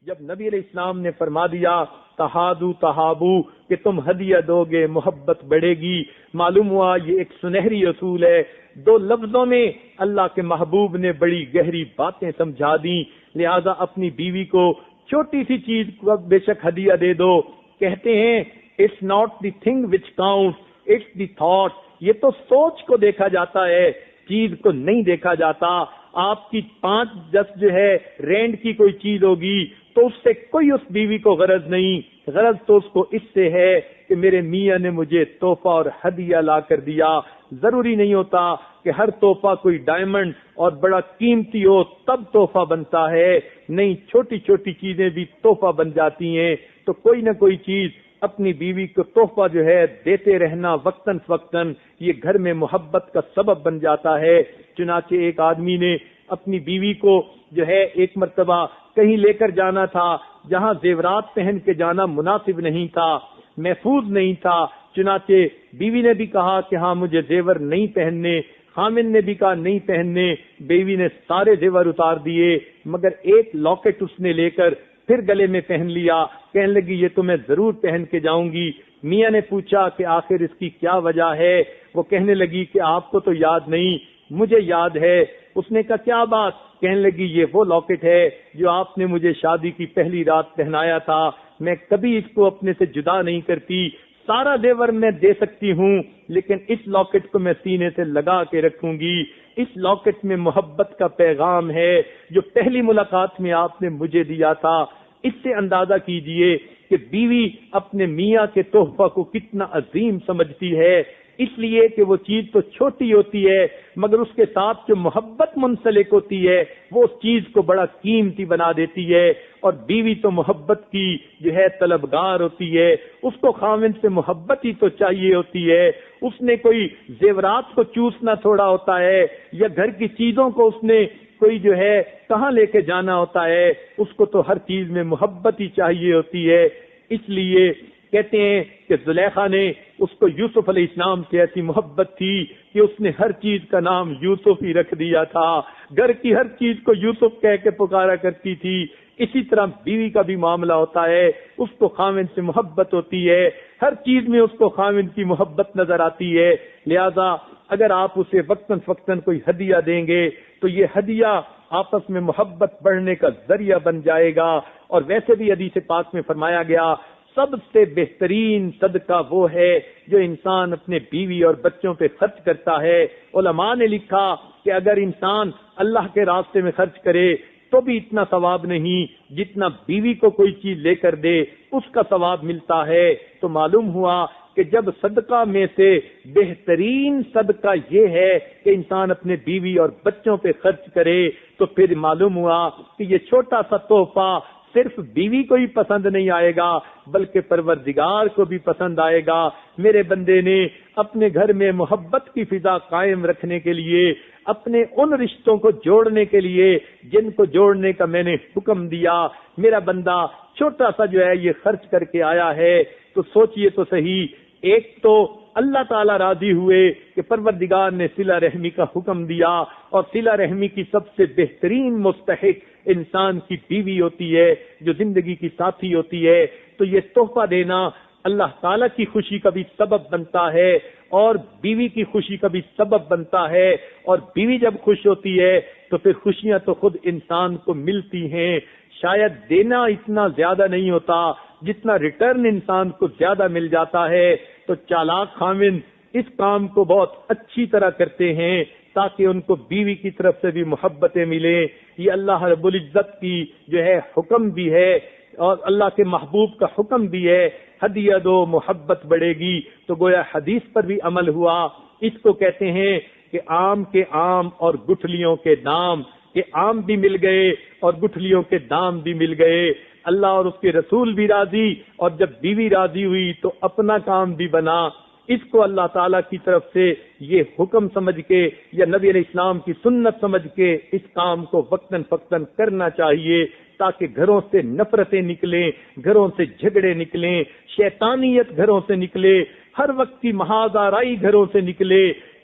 جب نبی علیہ السلام نے فرما دیا تہادو تہابو کہ تم ہدیہ دو گے محبت بڑھے گی، معلوم ہوا یہ ایک سنہری اصول ہے۔ دو لفظوں میں اللہ کے محبوب نے بڑی گہری باتیں سمجھا دیں، لہذا اپنی بیوی کو چھوٹی سی چیز کو بے شک ہدیہ دے دو۔ کہتے ہیں it's not the thing which count it's the thought, یہ تو سوچ کو دیکھا جاتا ہے، چیز کو نہیں دیکھا جاتا۔ آپ کی 5-10 جو ہے رینڈ کی کوئی چیز ہوگی تو اس سے کوئی اس بیوی کو غرض نہیں، غرض تو اس کو اس سے ہے کہ میرے میاں نے مجھے تحفہ اور ہدیہ لا کر دیا۔ ضروری نہیں ہوتا کہ ہر تحفہ کوئی ڈائمنڈ اور بڑا قیمتی ہو تب تحفہ بنتا ہے، نہیں، چھوٹی چھوٹی چیزیں بھی تحفہ بن جاتی ہیں۔ تو کوئی نہ کوئی چیز اپنی بیوی کو تحفہ جو ہے دیتے رہنا وقتاً فوقتاً، یہ گھر میں محبت کا سبب بن جاتا ہے۔ چنانچہ ایک آدمی نے اپنی بیوی کو جو ہے ایک مرتبہ کہیں لے کر جانا تھا جہاں زیورات پہن کے جانا مناسب نہیں تھا، محفوظ نہیں تھا۔ چنانچہ بیوی نے بھی کہا کہ ہاں مجھے زیور نہیں پہننے، خامن نے بھی کہا نہیں پہننے، بیوی نے سارے زیور اتار دیے مگر ایک لاکٹ اس نے لے کر پھر گلے میں پہن لیا، کہنے لگی یہ تو میں ضرور پہن کے جاؤں گی۔ میاں نے پوچھا کہ آخر اس کی کیا وجہ ہے؟ وہ کہنے لگی کہ آپ کو تو یاد نہیں، مجھے یاد ہے۔ اس نے کہا کیا بات؟ کہنے لگی یہ وہ لاکٹ ہے جو آپ نے مجھے شادی کی پہلی رات پہنایا تھا، میں کبھی اس کو اپنے سے جدا نہیں کرتی، سارا زیور میں دے سکتی ہوں لیکن اس لاکٹ کو میں سینے سے لگا کے رکھوں گی۔ اس لاکٹ میں محبت کا پیغام ہے جو پہلی ملاقات میں آپ نے مجھے دیا تھا۔ اس سے اندازہ کیجئے کہ بیوی اپنے میاں کے تحفہ کو کتنا عظیم سمجھتی ہے، اس لیے کہ وہ چیز تو چھوٹی ہوتی ہے مگر اس کے ساتھ جو محبت منسلک ہوتی ہے وہ اس چیز کو بڑا قیمتی بنا دیتی ہے۔ اور بیوی تو محبت کی جو ہے طلبگار ہوتی ہے، اس کو خاوند سے محبت ہی تو چاہیے ہوتی ہے، اس نے کوئی زیورات کو چوسنا تھوڑا ہوتا ہے یا گھر کی چیزوں کو اس نے کوئی جو ہے کہاں لے کے جانا ہوتا ہے، اس کو تو ہر چیز میں محبت ہی چاہیے ہوتی ہے۔ اس لیے کہتے ہیں کہ زلیخا نے اس کو یوسف علیہ السلام سے ایسی محبت تھی کہ اس نے ہر چیز کا نام یوسف ہی رکھ دیا تھا، گھر کی ہر چیز کو یوسف کہہ کے پکارا کرتی تھی۔ اسی طرح بیوی کا بھی معاملہ ہوتا ہے، اس کو خاوند سے محبت ہوتی ہے، ہر چیز میں اس کو خاوند کی محبت نظر آتی ہے، لہذا اگر آپ اسے وقتاً فوقتاً کوئی ہدیہ دیں گے تو یہ ہدیہ آپس میں محبت بڑھنے کا ذریعہ بن جائے گا۔ اور ویسے بھی حدیث پاک میں فرمایا گیا سب سے بہترین صدقہ وہ ہے جو انسان اپنے بیوی اور بچوں پہ خرچ کرتا ہے۔ علماء نے لکھا کہ اگر انسان اللہ کے راستے میں خرچ کرے تو بھی اتنا ثواب نہیں جتنا بیوی کو کوئی چیز لے کر دے اس کا ثواب ملتا ہے۔ تو معلوم ہوا کہ جب صدقہ میں سے بہترین صدقہ یہ ہے کہ انسان اپنے بیوی اور بچوں پہ خرچ کرے، تو پھر معلوم ہوا کہ یہ چھوٹا سا تحفہ صرف بیوی کو ہی پسند نہیں آئے گا بلکہ پروردگار کو بھی پسند آئے گا۔ میرے بندے نے اپنے گھر میں محبت کی فضا قائم رکھنے کے لیے، اپنے ان رشتوں کو جوڑنے کے لیے جن کو جوڑنے کا میں نے حکم دیا، میرا بندہ چھوٹا سا جو ہے یہ خرچ کر کے آیا ہے، تو سوچئے تو صحیح، ایک تو اللہ تعالیٰ راضی ہوئے کہ پروردگار نے صلہ رحمی کا حکم دیا، اور صلہ رحمی کی سب سے بہترین مستحق انسان کی بیوی ہوتی ہے جو زندگی کی ساتھی ہوتی ہے۔ تو یہ تحفہ دینا اللہ تعالیٰ کی خوشی کا بھی سبب بنتا ہے اور بیوی کی خوشی کا بھی سبب بنتا ہے، اور بیوی جب خوش ہوتی ہے تو پھر خوشیاں تو خود انسان کو ملتی ہیں۔ شاید دینا اتنا زیادہ نہیں ہوتا جتنا ریٹرن انسان کو زیادہ مل جاتا ہے۔ تو چالاک خاوند اس کام کو بہت اچھی طرح کرتے ہیں تاکہ ان کو بیوی کی طرف سے بھی محبتیں ملیں۔ یہ اللہ رب العزت کی جو ہے حکم بھی ہے اور اللہ کے محبوب کا حکم بھی ہے، ہدیہ دو محبت بڑھے گی۔ تو گویا حدیث پر بھی عمل ہوا۔ اس کو کہتے ہیں کہ آم کے آم اور گٹھلیوں کے دام، کہ آم بھی مل گئے اور گٹھلیوں کے دام بھی مل گئے، اللہ اور اس کے رسول بھی راضی، اور جب بیوی راضی ہوئی تو اپنا کام بھی بنا۔ اس کو اللہ تعالیٰ کی طرف سے یہ حکم سمجھ کے یا نبی علیہ السلام کی سنت سمجھ کے اس کام کو وقتاً فوقتاً کرنا چاہیے تاکہ گھروں سے نفرتیں نکلیں، گھروں سے جھگڑے نکلیں، شیطانیت گھروں سے نکلے، ہر وقت کی محاذ آرائی گھروں سے نکلے۔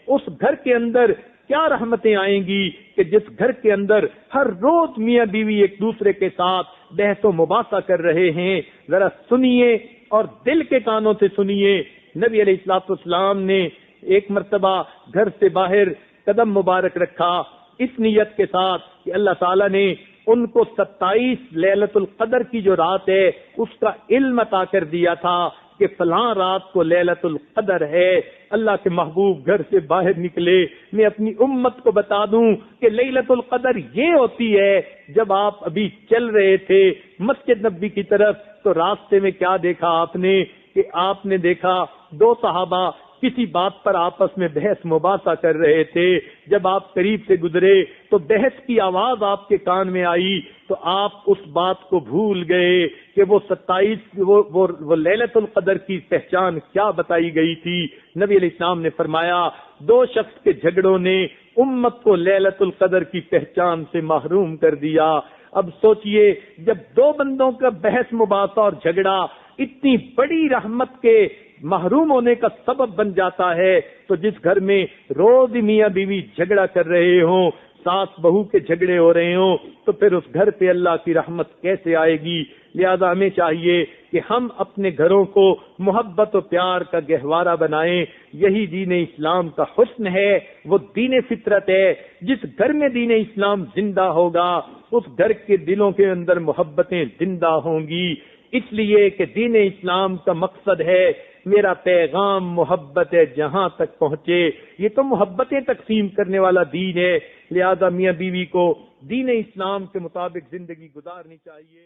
اس گھر کے اندر کیا رحمتیں آئیں گی کہ جس گھر کے اندر ہر روز میاں بیوی ایک دوسرے کے ساتھ بحث و مباحثہ کر رہے ہیں، ذرا سنیے اور دل کے کانوں سے سنیے۔ نبی علیہ الصلوۃ والسلام نے ایک مرتبہ گھر سے باہر قدم مبارک رکھا اس نیت کے ساتھ کہ اللہ تعالیٰ نے ان کو 27 لیلۃ القدر کی جو رات ہے اس کا علم عطا کر دیا تھا کہ فلاں رات کو لیلۃ القدر ہے۔ اللہ کے محبوب گھر سے باہر نکلے، میں اپنی امت کو بتا دوں کہ لیلۃ القدر یہ ہوتی ہے۔ جب آپ ابھی چل رہے تھے مسجد نبوی کی طرف تو راستے میں کیا دیکھا آپ نے کہ آپ نے دیکھا دو صحابہ کسی بات پر آپس میں بحث مباحثہ کر رہے تھے۔ جب آپ قریب سے گزرے تو بحث کی آواز آپ کے کان میں آئی تو آپ اس بات کو بھول گئے کہ وہ 27 وہ لیلۃ القدر کی پہچان کیا بتائی گئی تھی۔ نبی علیہ السلام نے فرمایا دو شخص کے جھگڑوں نے امت کو لیلۃ القدر کی پہچان سے محروم کر دیا۔ اب سوچئے جب دو بندوں کا بحث مباحثہ اور جھگڑا اتنی بڑی رحمت کے محروم ہونے کا سبب بن جاتا ہے تو جس گھر میں روز میاں بیوی جھگڑا کر رہے ہوں، ساس بہو کے جھگڑے ہو رہے ہوں، تو پھر اس گھر پہ اللہ کی رحمت کیسے آئے گی؟ لہذا ہمیں چاہیے کہ ہم اپنے گھروں کو محبت و پیار کا گہوارہ بنائیں۔ یہی دین اسلام کا حسن ہے، وہ دین فطرت ہے۔ جس گھر میں دین اسلام زندہ ہوگا اس گھر کے دلوں کے اندر محبتیں زندہ ہوں گی، اس لیے کہ دین اسلام کا مقصد ہے میرا پیغام محبت ہے جہاں تک پہنچے۔ یہ تو محبتیں تقسیم کرنے والا دین ہے، لہذا میاں بیوی کو دین اسلام کے مطابق زندگی گزارنی چاہیے۔